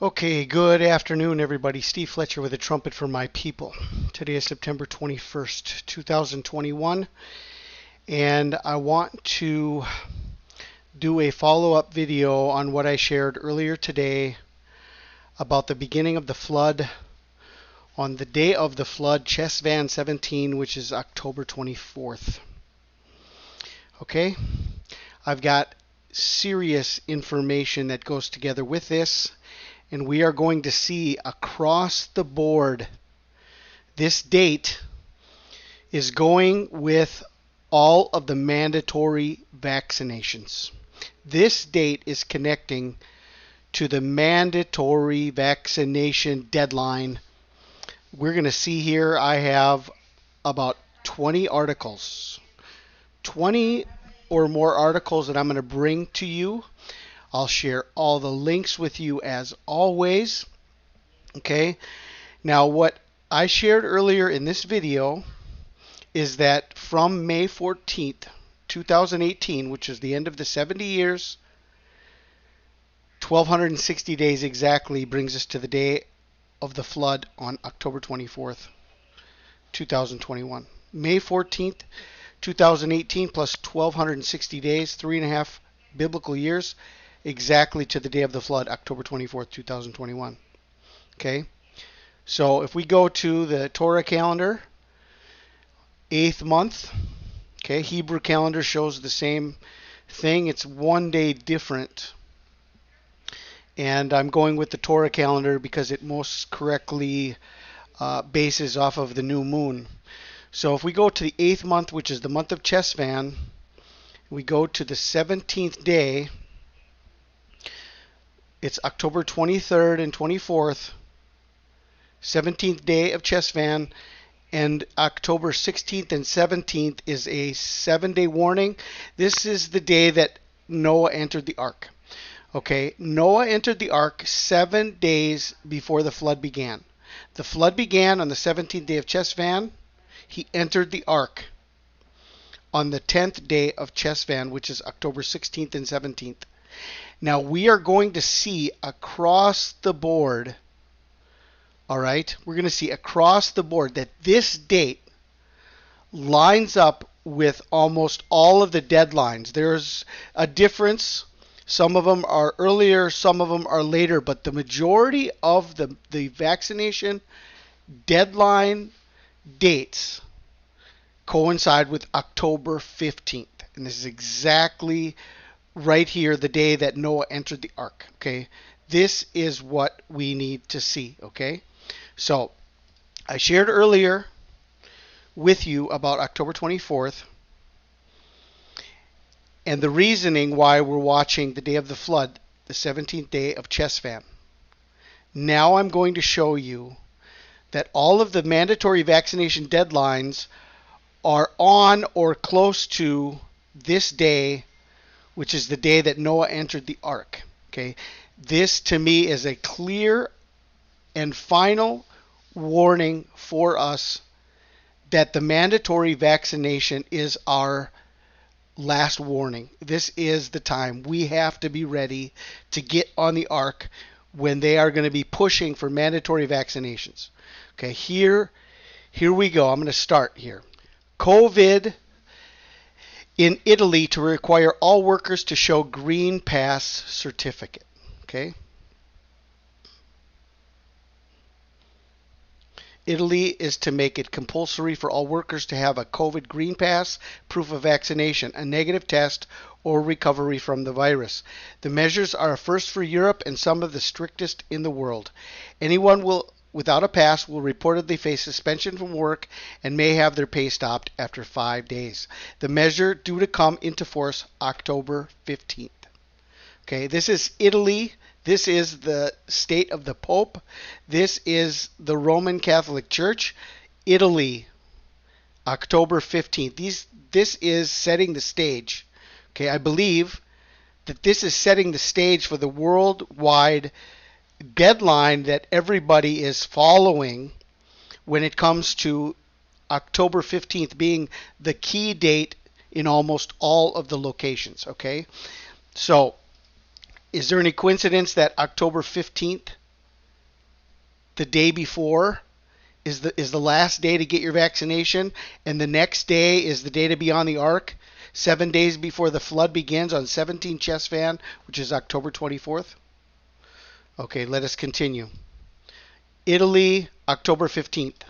Okay, good afternoon, everybody. Steve Fletcher with a trumpet for my people. Today is September 21st, 2021, and I want to do a follow-up video on what I shared earlier today about the beginning of the flood on the day of the flood, Chesvan 17, which is October 24th. Okay, I've got serious information that goes together with this. And we are going to see across the board, this date is going with all of the mandatory vaccinations. This date is connecting to the mandatory vaccination deadline. We're going to see here I have about 20 articles, 20 or more articles that I'm going to bring to you. I'll share all the links with you as always. Okay. Now what I shared earlier in this video is that from May 14th, 2018, which is the end of the 70 years, 1260 days exactly, brings us to the day of the flood on October 24th, 2021. May 14th, 2018 plus 1260 days, 3.5 biblical years, exactly to the day of the flood, October 24th, 2021. Okay, so if we go to the Torah calendar, 8th month, okay, Hebrew calendar shows the same thing. It's 1 day different. And I'm going with the Torah calendar because it most correctly bases off of the new moon. So if we go to the 8th month, which is the month of Chesvan, we go to the 17th day. It's October 23rd and 24th, 17th day of Chesvan, and October 16th and 17th is a 7-day warning. This is the day that Noah entered the ark. Okay, Noah entered the ark 7 days before the flood began. The flood began on the 17th day of Chesvan. He entered the ark on the 10th day of Chesvan, which is October 16th and 17th. Now we are going to see across the board, all right, we're going to see across the board that this date lines up with almost all of the deadlines. There's a difference. Some of them are earlier, some of them are later, but the majority of the vaccination deadline dates coincide with October 15th. And this is exactly right here, the day that Noah entered the ark. Okay, this is what we need to see. Okay, so I shared earlier with you about October 24th and the reasoning why we're watching the day of the flood, the 17th day of Chesvan. Now I'm going to show you that all of the mandatory vaccination deadlines are on or close to this day, which is the day that Noah entered the ark. Okay, this to me is a clear and final warning for us that the mandatory vaccination is our last warning. This is the time we have to be ready to get on the ark when they are going to be pushing for mandatory vaccinations. Okay, here we go. I'm going to start here. COVID in Italy to require all workers to show green pass certificate. Okay. Italy is to make it compulsory for all workers to have a COVID green pass, proof of vaccination, a negative test, or recovery from the virus. The measures are a first for Europe and some of the strictest in the world. Anyone without a pass will reportedly face suspension from work and may have their pay stopped after 5 days. The measure due to come into force October 15th. Okay, this is Italy. This is the state of the Pope. This is the Roman Catholic Church. Italy, October 15th. This is setting the stage. Okay, I believe that this is setting the stage for the worldwide deadline that everybody is following when it comes to October 15th being the key date in almost all of the locations. Okay, so is there any coincidence that October 15th the day before is the last day to get your vaccination, and the next day is the day to be on the ark. 7 days before the flood begins on 17 Chesvan, which is October 24th. Okay, let us continue. Italy, October 15th.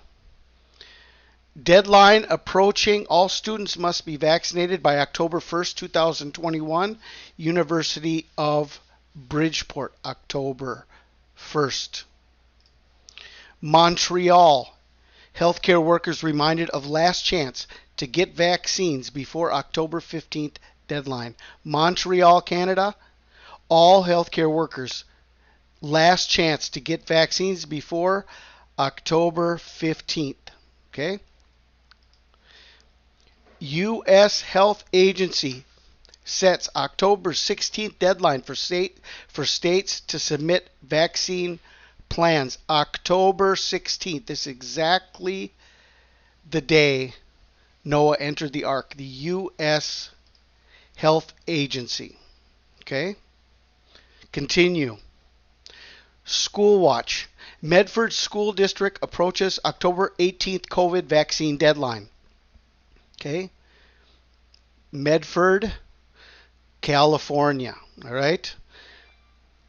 Deadline approaching. All students must be vaccinated by October 1st, 2021. University of Bridgeport, October 1st. Montreal. Healthcare workers reminded of last chance to get vaccines before October 15th deadline. Montreal, Canada. All healthcare workers, last chance to get vaccines before October 15th. Okay? U.S. Health Agency sets October 16th deadline for states to submit vaccine plans. October 16th. This is exactly the day Noah entered the ark. The U.S. Health Agency. Okay? Continue. School Watch. Medford School District approaches October 18th COVID vaccine deadline. Okay? Medford, California. All right?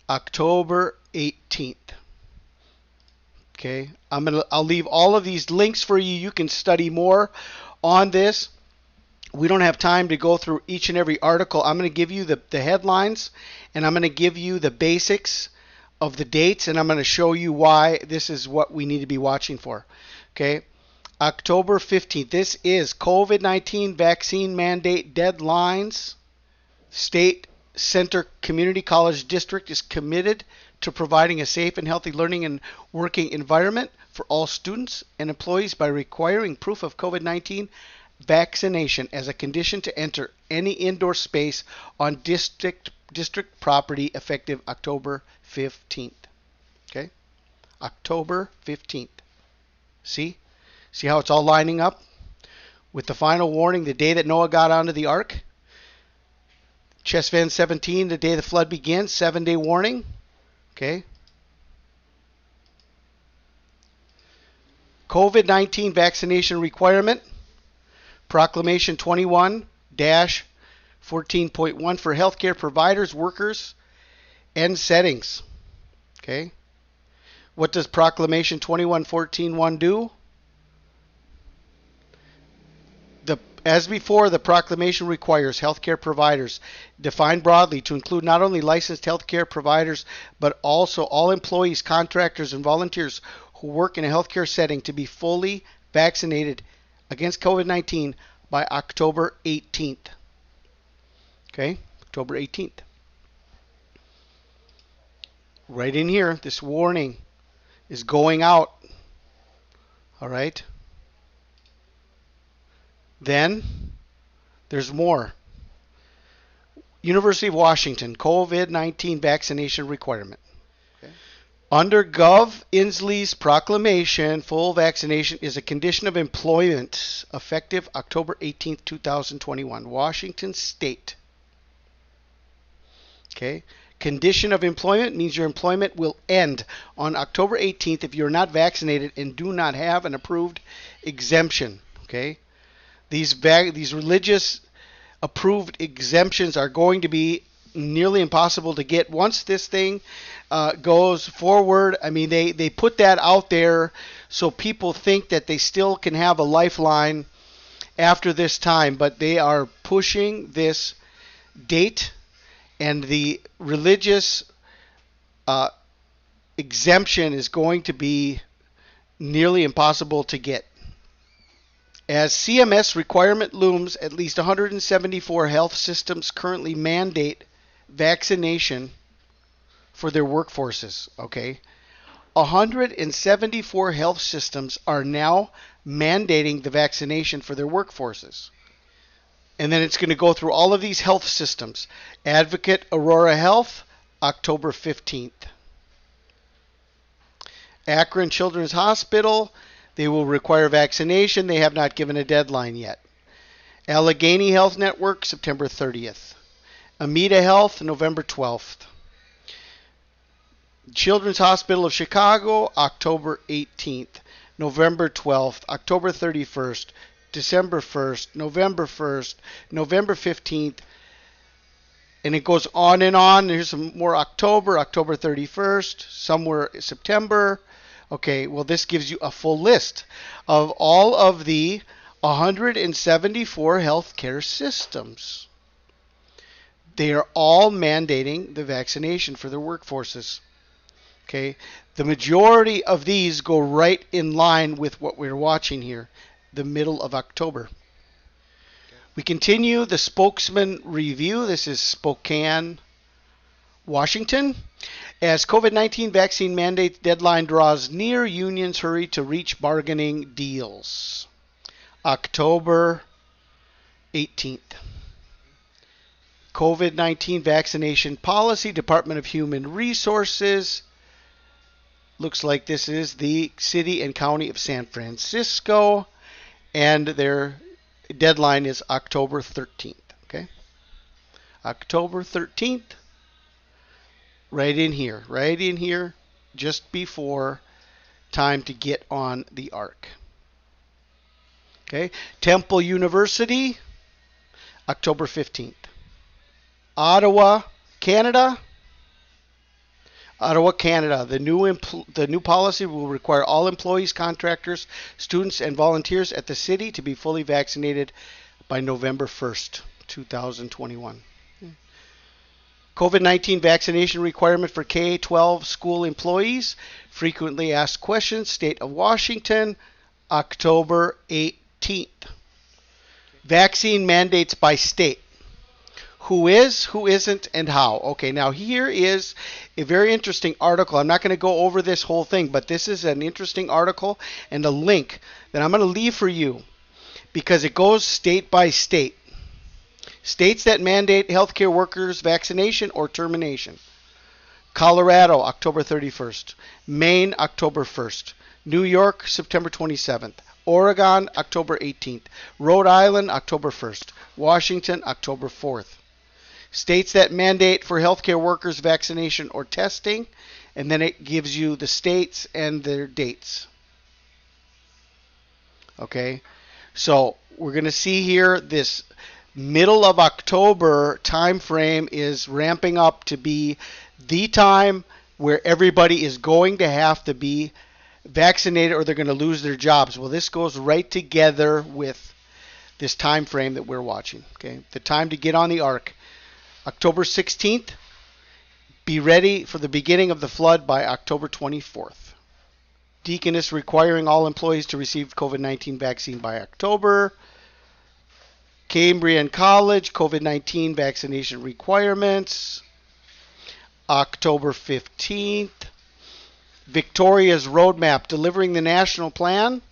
October 18th. Okay? I'll leave all of these links for you. You can study more on this. We don't have time to go through each and every article. I'm going to give you the headlines, and I'm going to give you the basics of the dates, and I'm going to show you why this is what we need to be watching for. Okay? October 15th. This is COVID-19 vaccine mandate deadlines. State Center Community College District is committed to providing a safe and healthy learning and working environment for all students and employees by requiring proof of COVID-19 vaccination as a condition to enter any indoor space on district property effective October 15th. Okay? October 15th. See? See how it's all lining up? With the final warning, the day that Noah got onto the ark. Chesvan 17, the day the flood begins, 7-day warning. Okay? COVID-19 vaccination requirement. Proclamation 21-14.1 for healthcare providers, workers, and settings. Okay? What does Proclamation 21-14.1 do? As before, the proclamation requires healthcare providers, defined broadly to include not only licensed healthcare providers, but also all employees, contractors, and volunteers who work in a healthcare setting to be fully vaccinated against COVID-19 by October 18th. Okay, October 18th. Right in here, this warning is going out. All right. Then there's more. University of Washington, COVID-19 vaccination requirement. Okay. Under Gov. Inslee's proclamation, full vaccination is a condition of employment effective October 18th, 2021. Washington State. Okay. Condition of employment means your employment will end on October 18th if you're not vaccinated and do not have an approved exemption. Okay. These religious approved exemptions are going to be nearly impossible to get once this thing goes forward. I mean, they put that out there so people think that they still can have a lifeline after this time, but they are pushing this date, and the religious exemption is going to be nearly impossible to get. As CMS requirement looms, at least 174 health systems currently mandate vaccination for their workforces. Okay, 174 health systems are now mandating the vaccination for their workforces. And then it's going to go through all of these health systems. Advocate Aurora Health, October 15th. Akron Children's Hospital, they will require vaccination. They have not given a deadline yet. Allegheny Health Network, September 30th. Amita Health, November 12th. Children's Hospital of Chicago, October 18th, November 12th, October 31st, December 1st, November 1st, November 15th, and it goes on and on. Here's some more October, October 31st, somewhere September. Okay, well, this gives you a full list of all of the 174 healthcare systems. They are all mandating the vaccination for their workforces. Okay, the majority of these go right in line with what we're watching here, the middle of October. We continue the spokesman review. This is Spokane, Washington. As COVID-19 vaccine mandate deadline draws near, unions hurry to reach bargaining deals. October 18th. COVID-19 vaccination policy, Department of Human Resources. Looks like this is the city and county of San Francisco, and their deadline is October 13th. Okay, October 13th, right in here, just before time to get on the ark. Okay, Temple University, October 15th. Ottawa, Canada. The new policy will require all employees, contractors, students, and volunteers at the city to be fully vaccinated by November 1st, 2021. COVID-19 vaccination requirement for K-12 school employees. Frequently asked questions. State of Washington, October 18th. Vaccine mandates by state. Who is, who isn't, and how. Okay, now here is a very interesting article. I'm not going to go over this whole thing, but this is an interesting article and a link that I'm going to leave for you because it goes state by state. States that mandate healthcare workers vaccination or termination. Colorado, October 31st. Maine, October 1st. New York, September 27th. Oregon, October 18th. Rhode Island, October 1st. Washington, October 4th. States that mandate for healthcare workers vaccination or testing, and then it gives you the states and their dates. Okay, so we're going to see here this middle of October time frame is ramping up to be the time where everybody is going to have to be vaccinated or they're going to lose their jobs. Well, this goes right together with this time frame that we're watching. Okay, the time to get on the ark. October 16th, be ready for the beginning of the flood by October 24th. Deaconess requiring all employees to receive COVID-19 vaccine by October. Cambrian College, COVID-19 vaccination requirements, October 15th. Victoria's roadmap, delivering the national plan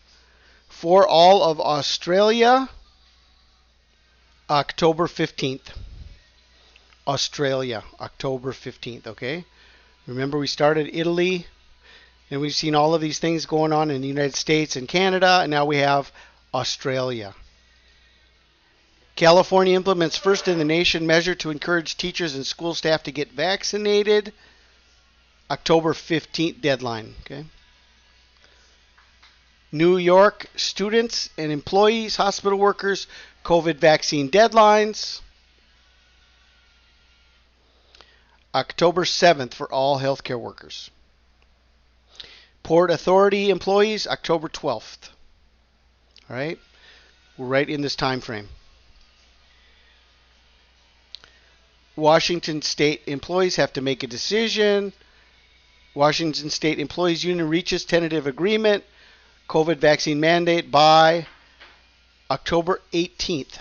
for all of Australia, October 15th. Australia, October 15th, okay? Remember we started Italy, and we've seen all of these things going on in the United States and Canada, and now we have Australia. California implements first in the nation measure to encourage teachers and school staff to get vaccinated, October 15th deadline, okay? New York students and employees, hospital workers, COVID vaccine deadlines, October 7th for all healthcare workers. Port Authority employees, October 12th. All right? We're right in this time frame. Washington State employees have to make a decision. Washington State Employees Union reaches tentative agreement. COVID vaccine mandate by October 18th.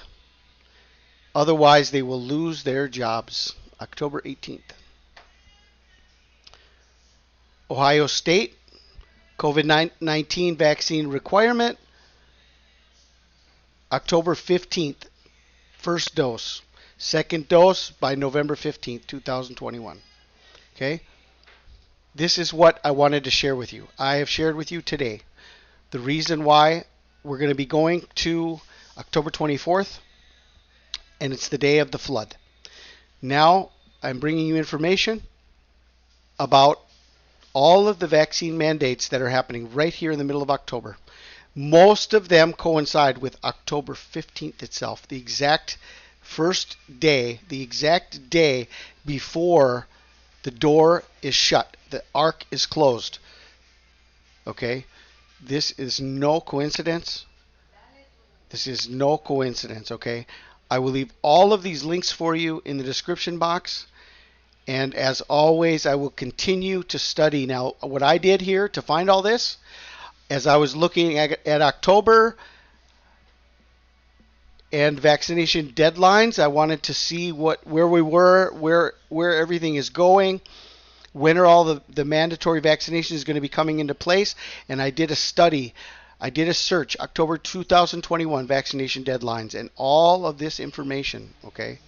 Otherwise, they will lose their jobs. October 18th. Ohio State, COVID-19 vaccine requirement, October 15th, first dose. Second dose by November 15th, 2021. Okay? This is what I wanted to share with you. I have shared with you today the reason why we're going to be going to October 24th, and it's the day of the flood. Now, I'm bringing you information about all of the vaccine mandates that are happening right here in the middle of October, most of them coincide with October 15th itself, the exact first day, the exact day before the door is shut, the ark is closed. Okay? This is no coincidence. This is no coincidence, okay? I will leave all of these links for you in the description box. And as always, I will continue to study. Now, what I did here to find all this, as I was looking at October and vaccination deadlines, I wanted to see where we were, where everything is going, when are all the mandatory vaccinations going to be coming into place. And I did a study. I did a search, October 2021 vaccination deadlines, and all of this information, okay?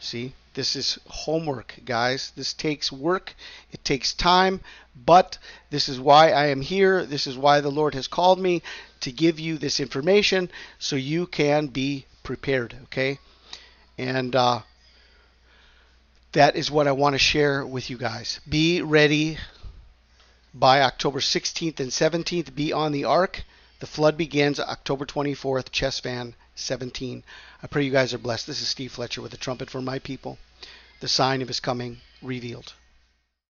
See, this is homework, guys. This takes work. It takes time, but this is why I am here. This is why the Lord has called me to give you this information so you can be prepared, okay? And that is what I want to share with you guys. Be ready by October 16th and 17th. Be on the ark. The flood begins October 24th, Chesvan 17. I pray you guys are blessed. This is Steve Fletcher with the trumpet for my people, the sign of his coming revealed.